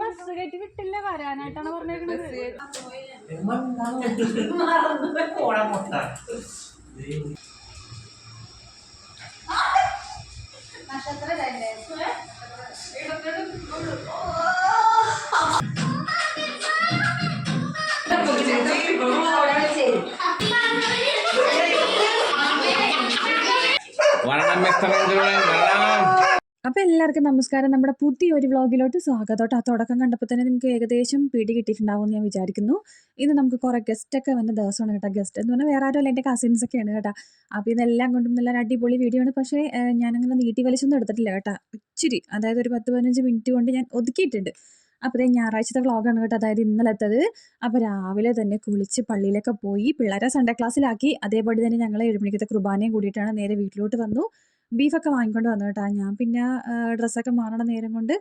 Bus കയറ്റി വിട്ടില്ല വരാനായിട്ടാണ് പറഞ്ഞേക്കുന്നത്. അപ്പോൾ എല്ലാവർക്കും നമസ്കാരം. നമ്മുടെ പുതിയൊരു വ്ളോഗിലോട്ട് സ്വാഗതം. ആ തുടക്കം കണ്ടപ്പോൾ തന്നെ നിങ്ങൾക്ക് ഏകദേശം പിടി കിട്ടിയിട്ടുണ്ടാവും എന്ന് ഞാൻ വിചാരിക്കുന്നു. ഇന്ന് നമുക്ക് കുറേ ഗസ്റ്റൊക്കെ വന്ന ദിവസമാണ് കേട്ടോ. ഗസ്റ്റ് എന്ന് പറഞ്ഞാൽ വേറെ ആരും എൻ്റെ കസിൻസൊക്കെയാണ് കേട്ടോ. അപ്പോൾ ഇതെല്ലാം കൊണ്ടും നല്ല അടിപൊളി വീഡിയോ ആണ്. പക്ഷേ ഞാനങ്ങനെ നീട്ടി വലിച്ചൊന്നും എടുത്തിട്ടില്ല കേട്ടോ. ഇച്ചിരി അതായത് ഒരു 10-15 മിനിറ്റ് കൊണ്ട് ഞാൻ ഒതുക്കിയിട്ടുണ്ട്. അപ്പോൾ ഞായറാഴ്ചത്തെ വ്ളോഗാണ് കേട്ടോ, അതായത് ഇന്നലത്തത്. അപ്പോൾ രാവിലെ തന്നെ കുളിച്ച് പള്ളിയിലൊക്കെ പോയി പിള്ളേരെ സൺഡേ ക്ലാസ്സിലാക്കി. അതേപോലെ തന്നെ ഞങ്ങൾ 7 മണിക്കത്തെ കുർബാനയും കൂടിയിട്ടാണ് നേരെ വീട്ടിലോട്ട് വന്നു. ബീഫൊക്കെ വാങ്ങിക്കൊണ്ട് വന്നു കേട്ടോ. ഞാൻ പിന്നെ ഡ്രസ്സൊക്കെ മാറണ നേരം കൊണ്ട്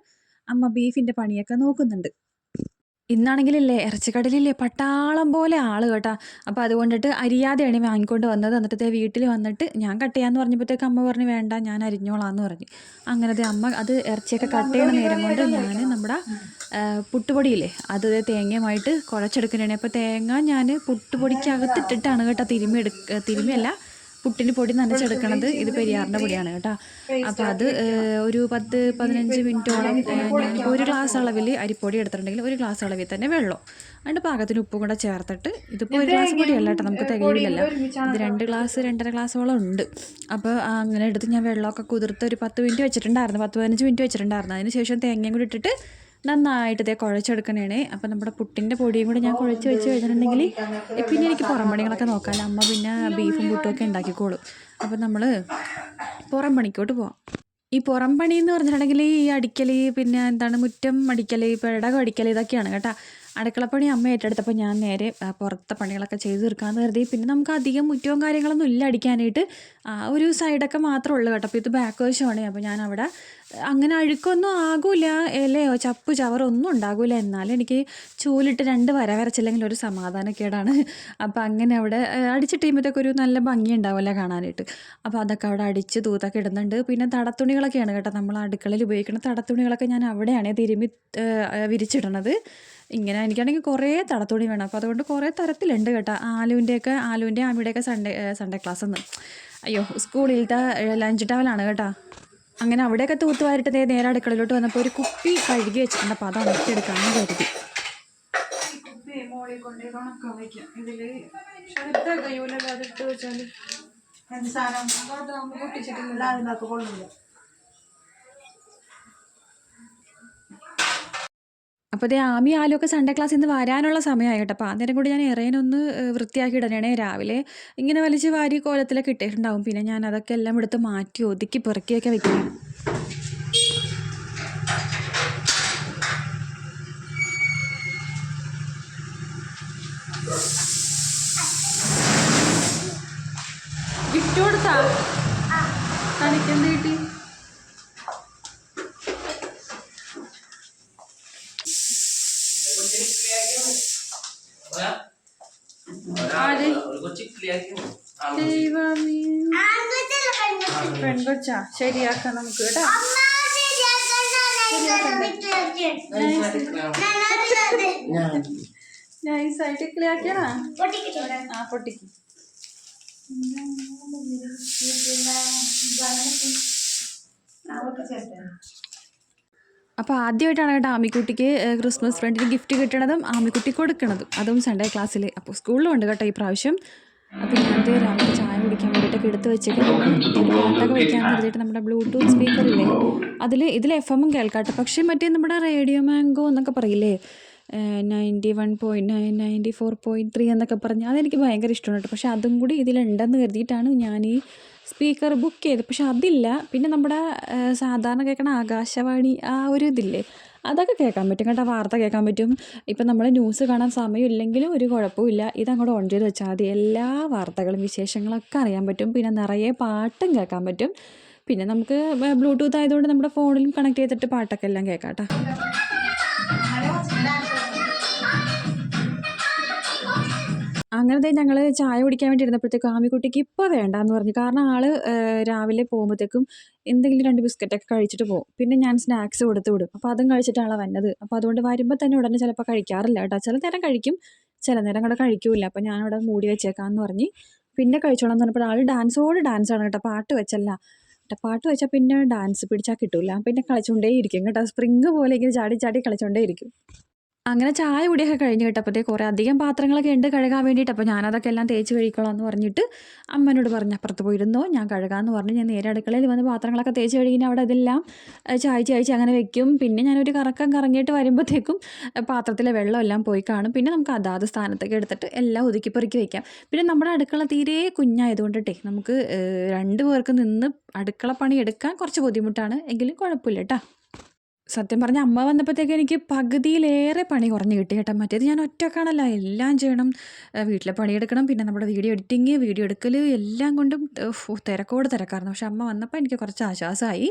അമ്മ ബീഫിൻ്റെ പണിയൊക്കെ നോക്കുന്നുണ്ട്. ഇന്നാണെങ്കിലില്ലേ ഇറച്ചിക്കടലില്ലേ പട്ടാളം പോലെ ആള് കേട്ടോ. അപ്പോൾ അതുകൊണ്ടിട്ട് അരിയാതെയാണ് വാങ്ങിക്കൊണ്ട് വന്നത്. എന്നിട്ട് വീട്ടിൽ വന്നിട്ട് ഞാൻ കട്ട് ചെയ്യാമെന്ന് പറഞ്ഞപ്പോഴത്തേക്ക് അമ്മ പറഞ്ഞു വേണ്ട ഞാൻ അരിഞ്ഞോളാന്ന് പറഞ്ഞു. അങ്ങനത്തെ അമ്മ അത് ഇറച്ചിയൊക്കെ കട്ട് ചെയ്യണ നേരം കൊണ്ട് ഞാൻ നമ്മുടെ പുട്ടുപൊടിയില്ലേ അത് തേങ്ങയുമായിട്ട് കുഴച്ചെടുക്കണേ. അപ്പോൾ തേങ്ങ ഞാൻ പുട്ടുപൊടിക്കകത്തിട്ടിട്ടാണ് കേട്ടോ തിരുമിയല്ല പുട്ടിൻ്റെ പൊടി നനച്ചെടുക്കണത്. ഇത് പെരിയാറിൻ്റെ പൊടിയാണ് കേട്ടോ. അപ്പോൾ അത് ഒരു 10-15 മിനിറ്റോളം ഞാനിപ്പോൾ ഒരു ഗ്ലാസ് അളവിൽ അരിപ്പൊടി എടുത്തിട്ടുണ്ടെങ്കിൽ ഒരു ഗ്ലാസ് അളവിൽ തന്നെ വെള്ളം അതിൻ്റെ പാകത്തിന് ഉപ്പും കൂടെ ചേർത്തിട്ട്, ഇതിപ്പോൾ ഒരു ഗ്ലാസ് പൊടിയല്ല കേട്ടോ, നമുക്ക് തികയില്ലല്ലോ. ഇത് 2 ഗ്ലാസ് 2.5 ഗ്ലാസോളം ഉണ്ട്. അപ്പോൾ അങ്ങനെ എടുത്ത് ഞാൻ വെള്ളമൊക്കെ കുതിർത്ത് ഒരു 10 മിനിറ്റ് വെച്ചിട്ടുണ്ടായിരുന്നു, 10-15 മിനിറ്റ് വെച്ചിട്ടുണ്ടായിരുന്നു. അതിന് ശേഷം തേങ്ങയും കൂടി ഇട്ടിട്ട് നന്നായിട്ട് ഇതേ കുഴച്ചെടുക്കണേ. അപ്പം നമ്മുടെ പുട്ടിൻ്റെ പൊടിയും കൂടി ഞാൻ കുഴച്ച് വെച്ച് കഴിഞ്ഞിട്ടുണ്ടെങ്കിൽ പിന്നെ എനിക്ക് പുറം പണികളൊക്കെ നോക്കാമല്ലോ. അമ്മ പിന്നെ ബീഫും പുട്ടുമൊക്കെ ഉണ്ടാക്കിക്കോളും. അപ്പം നമ്മൾ പുറം പണിക്കോട്ട് പോവാം. ഈ പുറം പണി എന്ന് പറഞ്ഞിട്ടുണ്ടെങ്കിൽ ഈ അടിക്കൽ, പിന്നെ എന്താണ് മുറ്റം അടിക്കൽ, പിഴകം അടിക്കൽ, ഇതൊക്കെയാണ് കേട്ടോ. അടുക്കളപ്പണി അമ്മ ഏറ്റെടുത്തപ്പോൾ ഞാൻ നേരെ പുറത്തെ പണികളൊക്കെ ചെയ്ത് തീർക്കാമെന്ന് കരുതി. പിന്നെ നമുക്ക് അധികം മുറ്റവും കാര്യങ്ങളൊന്നും ഇല്ല അടിക്കാനായിട്ട്, ഒരു സൈഡൊക്കെ മാത്രമേ ഉള്ളൂ കേട്ടോ. അപ്പോൾ ഇത് ബാക്ക് വശമാണ്. അപ്പോൾ ഞാൻ അവിടെ അങ്ങനെ അഴുക്കൊന്നും ആകില്ല, ഇലയോ ചപ്പ് ചവറോ ഒന്നും ഉണ്ടാകില്ല. എന്നാലും എനിക്ക് ചൂലിട്ട് 2 വര വരച്ചില്ലെങ്കിൽ ഒരു സമാധാനക്കേടാണ്. അപ്പോൾ അങ്ങനെ അവിടെ അടിച്ചിട്ട് കഴിയുമ്പോഴത്തേക്ക് ഒരു നല്ല ഭംഗി ഉണ്ടാവില്ല കാണാനായിട്ട്. അപ്പോൾ അതൊക്കെ അവിടെ അടിച്ച് തൂത്തൊക്കെ ഇടുന്നുണ്ട്. പിന്നെ തടത്തുണികളൊക്കെയാണ് കേട്ടോ, നമ്മൾ അടുക്കളയിൽ ഉപയോഗിക്കുന്ന തടത്തുണികളൊക്കെ ഞാൻ അവിടെയാണ് തിരുമ്മി വിരിച്ചിടണത്. ഇങ്ങനെ എനിക്കാണെങ്കിൽ കുറേ തടത്തുണി വേണം. അപ്പോൾ അതുകൊണ്ട് കുറേ തരത്തിലുണ്ട് കേട്ടോ. ആലുവിൻ്റെ ആമിയുടെയൊക്കെ സൺഡേ ക്ലാസ് ഒന്ന് സ്കൂളിലത്തെ ലഞ്ച് ടവലാണ് കേട്ടോ. അങ്ങനെ അവിടെയൊക്കെ തൂത്തുവാരിട്ട് നേരെ അടുക്കളയിലോട്ട് വന്നപ്പോൾ ഒരു കുപ്പി കഴുകി വെച്ചിട്ടുണ്ട്. അപ്പോൾ അത് ഉണക്കിയെടുക്കാമെന്ന് കരുതി. അപ്പോൾ അതേ ആമി ആലുമൊക്കെ സൺഡേ ക്ലാസ്സിൽ നിന്ന് വരാനുള്ള സമയമായി കേട്ടോ. അപ്പോൾ അന്നേരം കൂടി ഞാൻ ഇറയനൊന്ന് വൃത്തിയാക്കി ഇടണേ. രാവിലെ ഇങ്ങനെ വലിച്ച് വാരി കോലത്തിലൊക്കെ ഇട്ടിട്ടുണ്ടാവും. പിന്നെ ഞാൻ അതൊക്കെ എല്ലാം എടുത്ത് മാറ്റി ഒതുക്കി പെറുക്കിയൊക്കെ വെക്കണം. ഗിഫ്റ്റ് കൊടുത്താ തനിക്കെന്ത് കിട്ടി? പെൺകൊച്ചാ ശരിയാക്കാം നമുക്ക് കേട്ടോ. നൈസായിട്ട് ക്ലിയാക്കിയാണോ? പൊട്ടിക്ക്. അപ്പോൾ ആദ്യമായിട്ടാണ് കേട്ടോ ആമിക്കുട്ടിക്ക് ക്രിസ്മസ് ഫ്രണ്ടിന് ഗിഫ്റ്റ് കിട്ടണതും ആമിക്കുട്ടി കൊടുക്കണതും, അതും സൺഡേ ക്ലാസ്സിൽ. അപ്പോൾ സ്കൂളിലും ഉണ്ട് കേട്ടോ ഈ പ്രാവശ്യം. അപ്പോൾ ഞാനത് രാവിലെ ചായ കുടിക്കാൻ വേണ്ടിയിട്ടൊക്കെ എടുത്ത് വെച്ചിട്ട് പാട്ടൊക്കെ വയ്ക്കാൻ കരുതിയിട്ട് നമ്മുടെ ബ്ലൂടൂത്ത് സ്പീക്കറില്ലേ ഇതിൽ FM കേൾക്കാട്ടെ. പക്ഷേ മറ്റേ നമ്മുടെ റേഡിയോ മാംഗോ എന്നൊക്കെ പറയില്ലേ, 91.9 94.3 എന്നൊക്കെ പറഞ്ഞ് അതെനിക്ക് ഭയങ്കര ഇഷ്ടമാണ് കേട്ടോ. പക്ഷേ അതും കൂടി ഇതിലുണ്ടെന്ന് കരുതിയിട്ടാണ് ഞാൻ ഈ സ്പീക്കർ ബുക്ക് ചെയ്തത്. പക്ഷെ അതില്ല. പിന്നെ നമ്മുടെ സാധാരണ കേൾക്കണ ആകാശവാണി ആ ഒരു ഇതില്ലേ, അതൊക്കെ കേൾക്കാൻ പറ്റും കേട്ടോ. വാർത്ത കേൾക്കാൻ പറ്റും. ഇപ്പം നമ്മൾ ന്യൂസ് കാണാൻ സമയമില്ലെങ്കിലും ഒരു കുഴപ്പമില്ല, ഇതങ്ങോട്ട് ഓൺ ചെയ്ത് വെച്ചാൽ മതി. എല്ലാ വാർത്തകളും വിശേഷങ്ങളൊക്കെ അറിയാൻ പറ്റും. പിന്നെ നിറയെ പാട്ടും കേൾക്കാൻ പറ്റും. പിന്നെ നമുക്ക് ബ്ലൂടൂത്ത് ആയതുകൊണ്ട് നമ്മുടെ ഫോണിലും കണക്ട് ചെയ്തിട്ട് പാട്ടൊക്കെ എല്ലാം കേൾക്കാം കേട്ടോ. അങ്ങനത്തെ ഞങ്ങൾ ചായ കുടിക്കാൻ വേണ്ടി ഇരുന്നപ്പോഴത്തേക്കും ആമിക്കുട്ടിക്ക് ഇപ്പോൾ വേണ്ടാന്ന് പറഞ്ഞു. കാരണം ആള് രാവിലെ പോകുമ്പോഴത്തേക്കും എന്തെങ്കിലും 2 ബിസ്ക്കറ്റൊക്കെ കഴിച്ചിട്ട് പോകും. പിന്നെ ഞാൻ സ്നാക്സ് കൊടുത്ത് വിടും. അപ്പോൾ അതും കഴിച്ചിട്ടാണ് വന്നത്. അപ്പോൾ അതുകൊണ്ട് വരുമ്പോൾ തന്നെ ഉടനെ ചിലപ്പോൾ കഴിക്കാറില്ല കേട്ടോ. ചില നേരം കഴിക്കും, ചില നേരം കൂടെ കഴിക്കൂല. അപ്പോൾ ഞാനിവിടെ മൂടി വെച്ചേക്കാമെന്ന് പറഞ്ഞ് പിന്നെ കഴിച്ചോളാം എന്ന് പറഞ്ഞപ്പോൾ ആൾ ഡാൻസോട് ഡാൻസാണ് കേട്ടോ. പാട്ട് വെച്ചല്ല കേട്ടോ. പാട്ട് വെച്ചാൽ പിന്നെ ഡാൻസ് പിടിച്ചാൽ കിട്ടൂല. പിന്നെ കളിച്ചുകൊണ്ടേ ഇരിക്കും കേട്ടോ. സ്പ്രിങ് പോലെ ഇങ്ങനെ ചാടി ചാടി കളിച്ചുകൊണ്ടേ ഇരിക്കും. അങ്ങനെ ചായ കുടിയൊക്കെ കഴിഞ്ഞ് കേട്ടപ്പോഴത്തേക്ക് കുറേ അധികം പാത്രങ്ങളൊക്കെ ഉണ്ട് കഴുകാൻ വേണ്ടിയിട്ട്. അപ്പോൾ ഞാനതൊക്കെ എല്ലാം തേച്ച് കഴിക്കോളാം എന്ന് പറഞ്ഞിട്ട് അമ്മേനോട് പറഞ്ഞു അപ്പുറത്ത് പോയിരുന്നോ, ഞാൻ കഴുകാമെന്ന് പറഞ്ഞ് ഞാൻ നേരെ അടുക്കളയിൽ വന്ന് പാത്രങ്ങളൊക്കെ തേച്ച് കഴുകിന് അവിടെ ഇതെല്ലാം ചായച്ച് അങ്ങനെ വെക്കും. പിന്നെ ഞാനൊരു കറക്കം കറങ്ങിയിട്ട് വരുമ്പോഴത്തേക്കും പാത്രത്തിലെ വെള്ളം എല്ലാം പോയി കാണും. പിന്നെ നമുക്ക് അതാത് സ്ഥാനത്തൊക്കെ എടുത്തിട്ട് എല്ലാം ഒതുക്കി പെറുക്കി വയ്ക്കാം. പിന്നെ നമ്മുടെ അടുക്കള തീരെ കുഞ്ഞായതുകൊണ്ടിട്ടേ നമുക്ക് 2 പേർക്ക് നിന്ന് അടുക്കള പണി എടുക്കാൻ കുറച്ച് ബുദ്ധിമുട്ടാണ്. എങ്കിലും കുഴപ്പമില്ല കേട്ടോ. സത്യം പറഞ്ഞാൽ അമ്മ വന്നപ്പോഴത്തേക്ക് എനിക്ക് പകുതിയിലേറെ പണി കുറഞ്ഞ് കിട്ടി കേട്ടോ. മറ്റേത് ഞാൻ ഒറ്റക്കാണല്ലോ, എല്ലാം ചെയ്യണം, വീട്ടിലെ പണിയെടുക്കണം, പിന്നെ നമ്മുടെ വീഡിയോ എഡിറ്റിങ്, വീഡിയോ എടുക്കൽ എല്ലാം കൊണ്ടും തിരക്കോട് തിരക്കായിരുന്നു. പക്ഷെ അമ്മ വന്നപ്പോൾ എനിക്ക് കുറച്ച് ആശ്വാസമായി.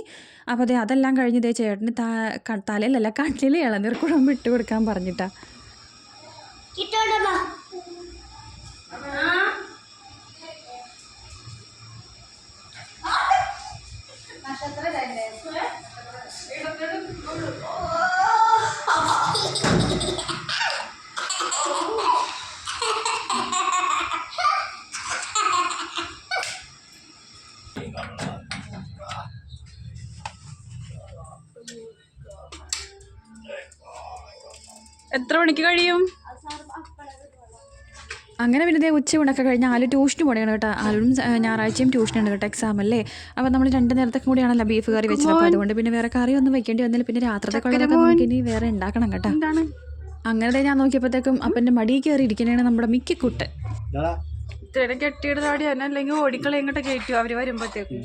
അപ്പോൾ അതെല്ലാം കഴിഞ്ഞ് ചേട്ടന് തലയിലല്ല കണ്ണിൽ ഇളനീർ കുഴമ്പ് ഇട്ട് കൊടുക്കാൻ പറഞ്ഞിട്ടാ. എത്ര മണിക്ക് കഴിയും? അങ്ങനെ പിന്നെ ഉച്ചയൂണൊക്കെ കഴിഞ്ഞ് ആല് ട്യൂഷന് പോകണം കേട്ടോ. ആലും ഞായറാഴ്ചയും ട്യൂഷനുണ്ട് കേട്ടോ, എക്സാം അല്ലേ. അപ്പോൾ നമ്മൾ 2 നേരത്തേക്കും കൂടിയാണല്ലോ ബീഫ് കറി വെച്ചത്. അപ്പോൾ അതുകൊണ്ട് പിന്നെ വേറെ കറിയൊന്നും വെക്കേണ്ടി വന്നില്ല. പിന്നെ രാത്രിത്തേക്കുള്ളതൊക്കെ നമുക്ക് ഇനി വേറെ ഉണ്ടാക്കണം കേട്ടോ. അങ്ങനെ ഞാൻ നോക്കിയപ്പോഴത്തേക്കും അപ്പൻ്റെ മടി കയറി ഇരിക്കണേണ് നമ്മുടെ മിക്കിക്കുട്ട്. കെട്ടിയിടാടി തന്നെ, അല്ലെങ്കിൽ ഓടിക്കളി എങ്ങോട്ട് കയറ്റും അവർ വരുമ്പോഴത്തേക്കും.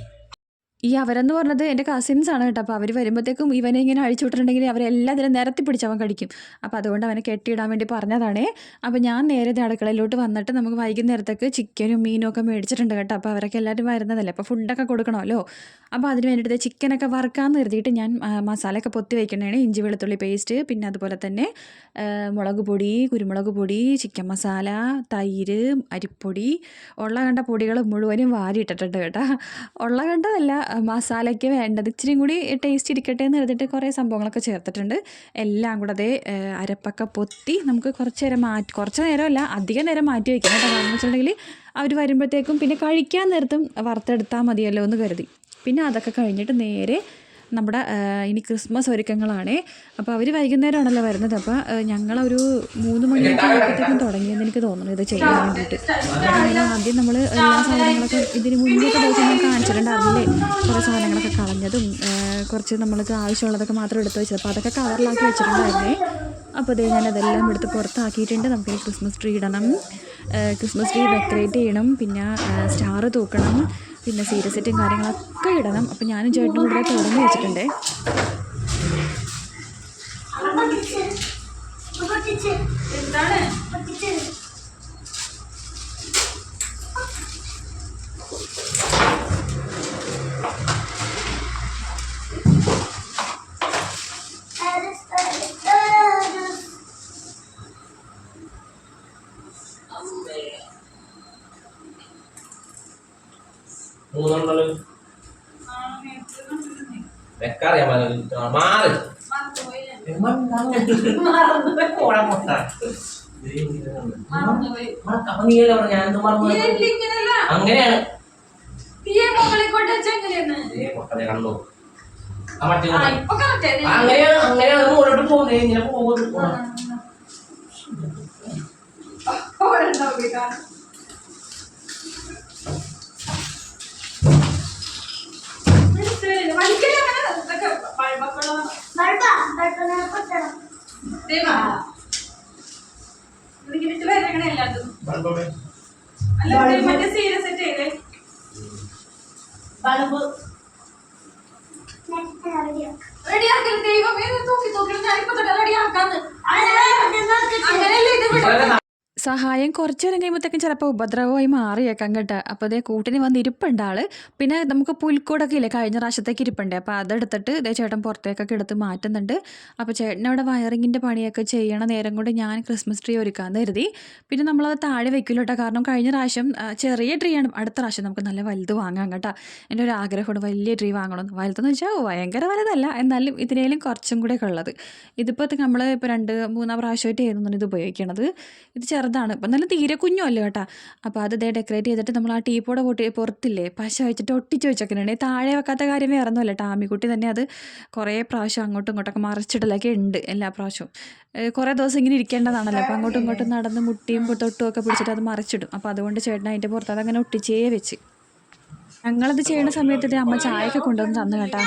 ഈ അവരെന്ന് പറഞ്ഞത് എൻ്റെ കസിൻസാണ് കേട്ടോ. അപ്പോൾ അവർ വരുമ്പോഴത്തേക്കും ഇവനെ ഇങ്ങനെ അഴിച്ചു വിട്ടിട്ടുണ്ടെങ്കിൽ അവരെല്ലാത്തിനും നിരത്തി പിടിച്ച് അവൻ കടിക്കും. അപ്പോൾ അതുകൊണ്ട് അവനെ കെട്ടിയിടാൻ വേണ്ടി പറഞ്ഞതാണേ. അപ്പോൾ ഞാൻ നേരെ അടുക്കളയിലോട്ട് വന്നിട്ട് നമുക്ക് വൈകുന്നേരത്തേക്ക് ചിക്കനും മീനും ഒക്കെ മേടിച്ചിട്ടുണ്ട് കേട്ടോ. അപ്പോൾ അവരൊക്കെ എല്ലാവരും വരുന്നതല്ലേ, അപ്പോൾ ഫുഡൊക്കെ കൊടുക്കണമല്ലോ. അപ്പോൾ അതിന് വേണ്ടിയിട്ട് ചിക്കനൊക്കെ വറുക്കാമെന്ന് കരുതിയിട്ട് ഞാൻ മസാലയൊക്കെ പൊത്തി വയ്ക്കണേണ്. ഇഞ്ചി വെളുത്തുള്ളി പേസ്റ്റ്, പിന്നെ അതുപോലെ തന്നെ മുളക് പൊടി, കുരുമുളക് പൊടി, ചിക്കൻ മസാല, തൈര്, അരിപ്പൊടി, ഉള്ള കണ്ട പൊടികൾ മുഴുവനും വാരിയിട്ടിട്ടുണ്ട് കേട്ടോ. ഉള്ള കണ്ടതല്ല, മസാലയ്ക്ക് വേണ്ടത് ഇച്ചിരിയും കൂടി ടേസ്റ്റ് ഇരിക്കട്ടെ എന്ന് കരുതിയിട്ട് കുറേ സംഭവങ്ങളൊക്കെ ചേർത്തിട്ടുണ്ട്. എല്ലാം കൂടെ അതേ അരപ്പൊക്കെ പൊത്തി നമുക്ക് കുറച്ച് നേരമല്ല അധികം നേരം മാറ്റി വയ്ക്കണം കേട്ടോ. കാരണം വെച്ചിട്ടുണ്ടെങ്കിൽ അവർ വരുമ്പോഴത്തേക്കും പിന്നെ കഴിക്കാൻ നേരത്തും വറുത്തെടുത്താൽ മതിയല്ലോ എന്ന് കരുതി. പിന്നെ അതൊക്കെ കഴിഞ്ഞിട്ട് നേരെ നമ്മുടെ ഇനി ക്രിസ്മസ് ഒരുക്കങ്ങളാണ്. അപ്പോൾ അവർ വൈകുന്നേരമാണല്ലോ വരുന്നത്. അപ്പോൾ ഞങ്ങളൊരു 3 മണിയൊക്കെ ആയപ്പോഴത്തേക്കും തുടങ്ങിയെന്ന് എനിക്ക് തോന്നുന്നു ഇത് ചെയ്യാൻ വേണ്ടിയിട്ട്. ആദ്യം നമ്മൾ എല്ലാ സാധനങ്ങളൊക്കെ ഇതിന് മുന്നത്തെ ദിവസം ഞാൻ കാണിച്ചിട്ടുണ്ടായിരുന്നില്ലേ, കുറേ സാധനങ്ങളൊക്കെ കളഞ്ഞതും കുറച്ച് നമ്മൾക്ക് ആവശ്യമുള്ളതൊക്കെ മാത്രം എടുത്ത് വെച്ചത്. അപ്പോൾ അതൊക്കെ കവറിലാക്കി വെച്ചിട്ടുണ്ടായിരുന്നേ. അപ്പോൾ അതേ ഞാനതെല്ലാം എടുത്ത് പുറത്താക്കിയിട്ടുണ്ട്. നമുക്കിനി ക്രിസ്മസ് ട്രീ ഇടണം, ക്രിസ്മസ് ട്രീ ഡെക്കറേറ്റ് ചെയ്യണം, പിന്നെ സ്റ്റാർ തൂക്കണം, പിന്നെ സീരിയൽ സെറ്റും കാര്യങ്ങളൊക്കെ ഇടണം. അപ്പോൾ ഞാനും ചേട്ടനും കൂടെ തുടങ്ങി വെച്ചിട്ടുണ്ടേ. വെക്കറിയാൻ മാറി അങ്ങനെയാണ് കണ്ടു. അങ്ങനെയാണ് മുന്നോട്ട് പോകുന്നത്. ഇങ്ങനെ പോകുന്നു. സഹായം കുറച്ച് നേരം കഴിയുമ്പോഴത്തേക്കും ചിലപ്പോൾ ഉപദ്രവമായി മാറിയേക്കാം കേട്ടോ. അപ്പോൾ അതേ കൂട്ടിന് വന്ന് ഇരിപ്പുണ്ട് ആൾ. പിന്നെ നമുക്ക് പുൽക്കൂടൊക്കെ ഇല്ലേ കഴിഞ്ഞ പ്രാവശ്യത്തേക്ക് ഇരിപ്പുണ്ട്. അപ്പോൾ അതെടുത്തിട്ട് ഇതേ ചേട്ടൻ പുറത്തേക്കൊക്കെ എടുത്ത് മാറ്റുന്നുണ്ട്. അപ്പോൾ ചേട്ടനവിടെ വയറിങ്ങിൻ്റെ പണിയൊക്കെ ചെയ്യണ നേരം കൊണ്ട് ഞാൻ ക്രിസ്മസ് ട്രീ ഒരുക്കാമെന്ന് കരുതി. പിന്നെ നമ്മളത് താഴെ വെക്കില്ല കേട്ടോ. കാരണം കഴിഞ്ഞ പ്രാവശ്യം ചെറിയ ട്രീ ആണ്, അടുത്ത പ്രാവശ്യം നമുക്ക് നല്ല വലുത് വാങ്ങാം കേട്ടോ. എൻ്റെ ഒരു ആഗ്രഹമാണ് വലിയ ട്രീ വാങ്ങണമെന്ന്. വലുതെന്ന് വെച്ചാൽ ഭയങ്കര വലുതല്ല, എന്നാലും ഇതിനേലും കുറച്ചും കൂടെയൊക്കെ ഉള്ളത്. ഇതിപ്പോൾ നമ്മൾ ഇപ്പോൾ 2-3 പ്രാവശ്യമായിട്ട് ആയിരുന്നു ഇത് ഉപയോഗിക്കണത്. ഇത് ചെറുതാണ്, ഇപ്പം നല്ല തീരെ കുഞ്ഞുമല്ലോ കേട്ടോ. അപ്പോൾ അത് ഇതേ ഡെക്കറേറ്റ് ചെയ്തിട്ട് നമ്മൾ ആ ടീപ്പോടെ പുറത്തില്ലേ പശ വെച്ചിട്ട് ഒട്ടിച്ച് വെച്ചൊക്കെ താഴെ വെക്കാത്ത കാര്യം വേറെ ഒന്നുമല്ല. ടാമിക്കുട്ടി തന്നെ അത് കുറേ പ്രാവശ്യം അങ്ങോട്ടും ഇങ്ങോട്ടൊക്കെ മറിച്ചിടലൊക്കെ ഉണ്ട് എല്ലാ പ്രാവശ്യവും. കുറേ ദിവസം ഇങ്ങനെ ഇരിക്കേണ്ടതാണല്ലോ. അപ്പോൾ അങ്ങോട്ടും ഇങ്ങോട്ടും നടന്ന് മുട്ടിയും തൊട്ടും ഒക്കെ പിടിച്ചിട്ട് അത് മറിച്ചിടും. അപ്പോൾ അതുകൊണ്ട് ചേട്ടൻ അതിൻ്റെ പുറത്ത് അതങ്ങനെ ഒട്ടിച്ചേ വെച്ച്. ഞങ്ങളത് ചെയ്യുന്ന സമയത്ത് അമ്മ ചായയൊക്കെ കൊണ്ടുവന്ന് തന്നു കേട്ടോ.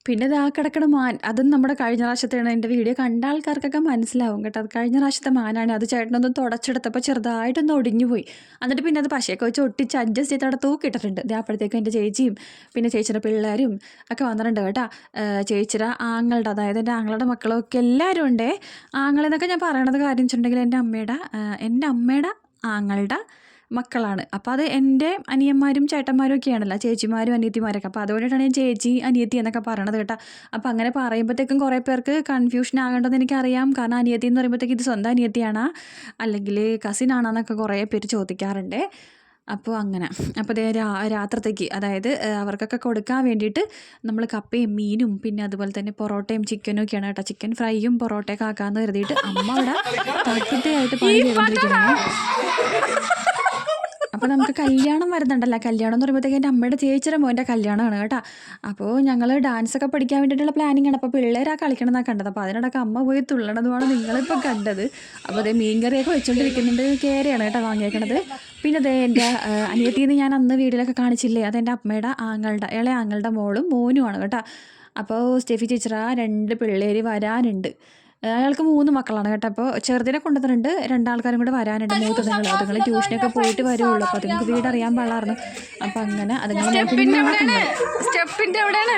പിന്നെ ഇത് ആ കിടക്കണ മാൻ, അതും നമ്മുടെ കഴിഞ്ഞ പ്രാവശ്യത്തെയാണ്. എൻ്റെ വീഡിയോ കണ്ട ആൾക്കാർക്കൊക്കെ മനസ്സിലാവും കേട്ടോ. അത് കഴിഞ്ഞ പ്രാവശ്യത്തെ മാനാണ്. അത് ചേട്ടനൊന്ന് തുടച്ചെടുത്തപ്പോൾ ചെറുതായിട്ടൊന്ന് ഒടിഞ്ഞു പോയി. എന്നിട്ട് പിന്നെ അത് പശയൊക്കെ വെച്ച് ഒട്ടിച്ച് അഡ്ജസ്റ്റ് ചെയ്ത് അവിടെ തൂക്കിയിട്ടിട്ടുണ്ട്. അപ്പോഴത്തേക്കും എൻ്റെ ചേച്ചിയും പിന്നെ ചേച്ചിയുടെ പിള്ളേരും ഒക്കെ വന്നിട്ടുണ്ട് കേട്ടോ. ചേച്ചിയുടെ ആങ്ങളുടെ, അതായത് എൻ്റെ ആങ്ങളുടെ മക്കളും ഒക്കെ എല്ലാവരും ഉണ്ടേ. ആങ്ങളെന്നൊക്കെ ഞാൻ പറയണത് കാര്യം വെച്ചിട്ടുണ്ടെങ്കിൽ എൻ്റെ അമ്മയുടെ ആങ്ങളുടെ മക്കളാണ്. അപ്പോൾ അത് എൻ്റെ അനിയന്മാരും ചേട്ടന്മാരും ഒക്കെയാണല്ലോ, ചേച്ചിമാരും അനിയത്തിമാരൊക്കെ. അപ്പോൾ അതുകൊണ്ടിട്ടാണ് ഞാൻ ചേച്ചി അനിയത്തി എന്നൊക്കെ പറയണത് കേട്ടോ. അപ്പോൾ അങ്ങനെ പറയുമ്പോഴത്തേക്കും കുറേ പേർക്ക് കൺഫ്യൂഷൻ ആകേണ്ടതെന്ന് എനിക്കറിയാം. കാരണം അനിയത്തി എന്ന് പറയുമ്പോഴത്തേക്ക് ഇത് സ്വന്തം അനിയത്തിയാണോ അല്ലെങ്കിൽ കസിനാണോ എന്നൊക്കെ കുറേ പേര് ചോദിക്കാറുണ്ട്. അപ്പോൾ അങ്ങനെ അപ്പോൾ അതേ രാത്രത്തേക്ക്, അതായത് അവർക്കൊക്കെ കൊടുക്കാൻ വേണ്ടിയിട്ട് നമ്മൾ കപ്പയും മീനും പിന്നെ അതുപോലെ തന്നെ പൊറോട്ടയും ചിക്കനും ഒക്കെയാണ് കേട്ടോ. ചിക്കൻ ഫ്രൈയും പൊറോട്ടയൊക്കെ ആക്കാമെന്ന് കരുതിയിട്ട് അമ്മ അവിടെ തൃപ്തിയായിട്ട് പണി ചെയ്തുകൊണ്ടിരിക്കുകയാണ്. അപ്പോൾ നമുക്ക് കല്യാണം വരുന്നുണ്ടല്ലോ. കല്യാണം എന്ന് പറയുമ്പോഴത്തേക്ക് എൻ്റെ അമ്മയുടെ ചേച്ചിയുടെ മോൻ്റെ കല്യാണമാണ് കേട്ടോ. അപ്പോൾ ഞങ്ങൾ ഡാൻസൊക്കെ പഠിക്കാൻ വേണ്ടിയിട്ടുള്ള പ്ലാനിങ് ആണ്. അപ്പോൾ പിള്ളേരാ കളിക്കണമെന്നാണ് കണ്ടത്. അപ്പോൾ അതിനിടയ്ക്ക് അമ്മ പോയി തുള്ളണതുമാണ് നിങ്ങളിപ്പോൾ കണ്ടത്. അപ്പോൾ അതേ മീൻ കറിയൊക്കെ വെച്ചുകൊണ്ടിരിക്കുന്നുണ്ട്. കേരയാണ് കേട്ടോ വാങ്ങിയേക്കണത്. പിന്നെ അതേ എൻ്റെ അനിയത്തിന്ന് ഞാൻ അന്ന് വീട്ടിലൊക്കെ കാണിച്ചില്ലേ, അതെൻ്റെ അമ്മയുടെ ഇളയ ആങ്ങളുടെ മോനുമാണ് കേട്ടോ. അപ്പോൾ സ്റ്റെഫി ചേച്ചിയുടെ 2 പിള്ളേർ വരാനുണ്ട്. അയാൾക്ക് 3 മക്കളാണ് കേട്ടോ. അപ്പോൾ ചെറുതിനെ കൊണ്ടുവന്നിട്ടുണ്ട്, 2 ആൾക്കാരും കൂടെ വരാനുണ്ട്. അതുങ്ങൾ ട്യൂഷനൊക്കെ പോയിട്ട് വരുള്ളൂ. അപ്പോൾ അതുങ്ങൾക്ക് വീട് അറിയാൻ പാടായിരുന്നു. അപ്പം അങ്ങനെ അതുങ്ങൾ സ്റ്റെപ്പിന്റെ എവിടെയാണ്?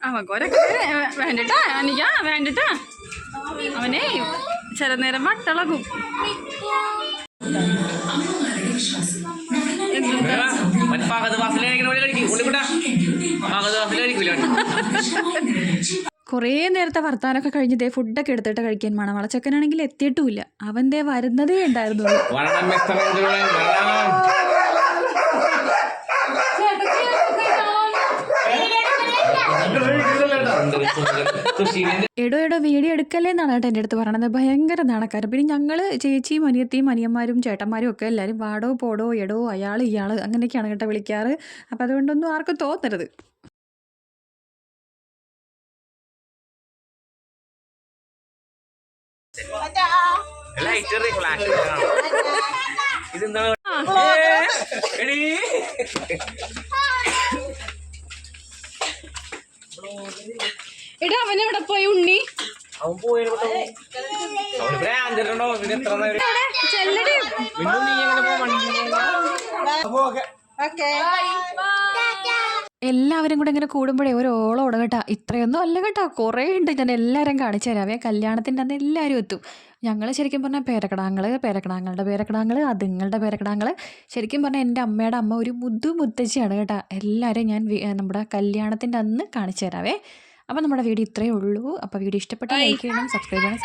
അവനൊക്കെ വേണ്ടിട്ടാ അനിക്കാ വേണ്ടിട്ടാ. അവനെ ചില നേരം വട്ടളകും. കുറേ നേരത്തെ വർത്താനൊക്കെ കഴിഞ്ഞ് ഫുഡൊക്കെ എടുത്തിട്ട് കഴിക്കാൻ വേണം. വളച്ചക്കനാണെങ്കിൽ എത്തിയിട്ടുമില്ല. അവൻ വരുന്നതേ ഉണ്ടായിരുന്നുള്ളൂ. എടോ വീഡിയോ എടുക്കല്ലേ എന്നാണ് കേട്ടോ എൻ്റെ അടുത്ത് പറയണത്. ഭയങ്കര നാണക്കാരൻ. പിന്നെ ഞങ്ങൾ ചേച്ചിയും അനിയത്തിയും അനിയന്മാരും ചേട്ടന്മാരും ഒക്കെ എല്ലാവരും വാടോ പോടോ എടോ അയാൾ ഇയാൾ അങ്ങനെയൊക്കെയാണ് കേട്ടോ വിളിക്കാറ്. അപ്പം അതുകൊണ്ടൊന്നും ആർക്കും തോന്നരുത്. എടാ അവനെവിടെ പോയി ഉണ്ണി? എല്ലാവരും കൂടെ ഇങ്ങനെ കൂടുമ്പോഴേ ഒരു ഓളോട് കേട്ടോ. ഇത്രയൊന്നും അല്ല കേട്ടോ, കുറേ ഉണ്ട്. ഞാൻ എല്ലാവരും കാണിച്ചു തരാവേ. കല്യാണത്തിൻ്റെ അന്ന് എല്ലാവരും എത്തും. ഞങ്ങൾ ശരിക്കും പറഞ്ഞാൽ പേരക്കിടാങ്ങളുടെ പേരക്കിടാങ്ങൾ അതുങ്ങളുടെ പേരക്കിടാങ്ങൾ. ശരിക്കും പറഞ്ഞാൽ എൻ്റെ അമ്മയുടെ അമ്മ ഒരു മുത്തശ്ശിയാണ് കേട്ടോ. എല്ലാവരും ഞാൻ നമ്മുടെ കല്യാണത്തിൻ്റെ അന്ന് കാണിച്ചു തരാവേ. അപ്പോൾ നമ്മുടെ വീഡിയോ ഇത്രയേ ഉള്ളൂ. അപ്പോൾ വീഡിയോ ഇഷ്ടപ്പെട്ടാൽ ലൈക്ക് ചെയ്യണം, സബ്സ്ക്രൈബ് ചെയ്യണം.